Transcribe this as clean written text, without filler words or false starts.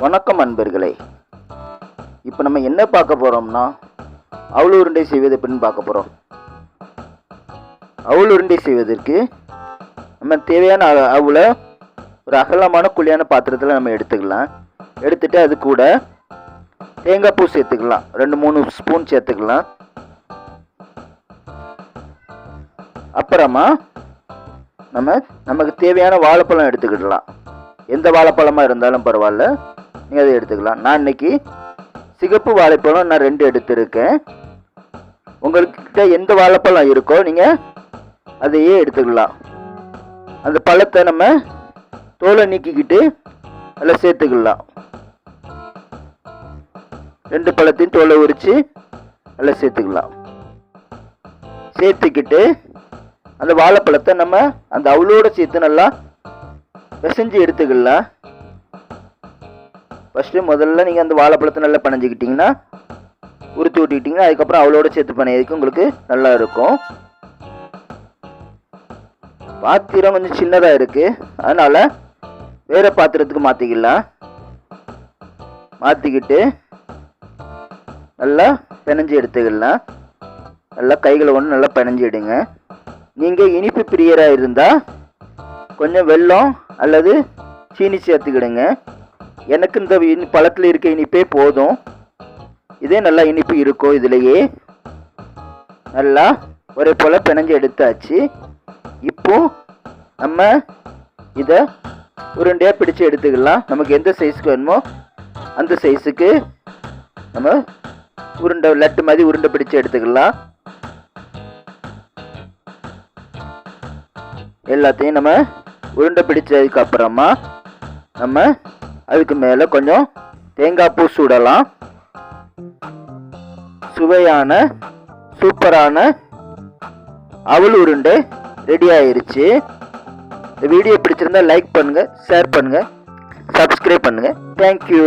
வணக்கம் அன்பர்களே. இப்போ நம்ம என்ன பார்க்க போகிறோம்னா அவல் உருண்டை செய்வது எப்படின்னு பார்க்க போகிறோம். அவல் உருண்டை செய்வதற்கு நம்ம தேவையான அவலை ஒரு அகலமான குழியான பாத்திரத்தில் நம்ம எடுத்துக்கலாம். எடுத்துகிட்டு அது கூட தேங்காய் பூ சேர்த்துக்கலாம். 2-3 ஸ்பூன் சேர்த்துக்கலாம். அப்புறமா நமக்கு தேவையான வாழைப்பழம் எடுத்துக்கிடலாம். எந்த வாழைப்பழமாக இருந்தாலும் பரவாயில்ல, நீங்கள் அதை எடுத்துக்கலாம். நான் இன்னைக்கு சிகப்பு வாழைப்பழம் 2 எடுத்திருக்கேன். உங்கள்கிட்ட எந்த வாழைப்பழம் இருக்கோ நீங்கள் அதையே எடுத்துக்கலாம். அந்த பழத்தை நம்ம தோலை நீக்கிக்கிட்டு அதில் சேர்த்துக்கலாம். 2 பழத்தையும் தோலை உரித்து அதில் சேர்த்துக்கலாம். சேர்த்துக்கிட்டு அந்த வாழைப்பழத்தை நம்ம அந்த அவளோடு சேர்த்து நல்லா பிசைஞ்சு எடுத்துக்கலாம். முதல்ல நீங்கள் அந்த வாழைப்பழத்தை நல்லா பிணைஞ்சிக்கிட்டிங்கன்னா, உறுத்தி விட்டுக்கிட்டிங்கன்னா, அதுக்கப்புறம் அவளோட சேர்த்து பிணையதுக்கு உங்களுக்கு நல்லா இருக்கும். பாத்திரம் கொஞ்சம் சின்னதாக இருக்குது, அதனால் வேறு பாத்திரத்துக்கு மாற்றிக்கலாம். மாற்றிக்கிட்டு நல்லா பிணைஞ்சி எடுத்துக்கலாம். நல்லா கைகளை ஒன்று நல்லா பிணைஞ்சி எடுங்க. நீங்கள் இனிப்பு பிரியராக இருந்தால் கொஞ்சம் வெல்லம் அல்லது சீனி சேர்த்துக்கிடுங்க. எனக்கு இந்த பழத்தில் இருக்க இனிப்பே போதும். இதே நல்லா இனிப்பு இருக்கும். இதிலேயே நல்லா ஒரே போல் பிணைஞ்சு எடுத்தாச்சு. இப்போ நம்ம இதை உருண்டையாக பிடிச்சு எடுத்துக்கலாம். நமக்கு எந்த சைஸுக்கு வேணுமோ அந்த சைஸுக்கு நம்ம உருண்டை லட்டு மாதிரி உருண்டை பிடிச்சு எடுத்துக்கலாம். எல்லாத்தையும் நம்ம உருண்டை பிடிச்சதுக்கு அப்புறமா நம்ம அதுக்கு மேலே கொஞ்சம் தேங்காய் பூ சுடலாம். சுவையான சூப்பரான அவல் உருண்டை ரெடி ஆயிருச்சு. இந்த வீடியோ பிடிச்சிருந்தா லைக் பண்ணுங்கள், ஷேர் பண்ணுங்கள், சப்ஸ்கிரைப் பண்ணுங்கள். தேங்க்யூ.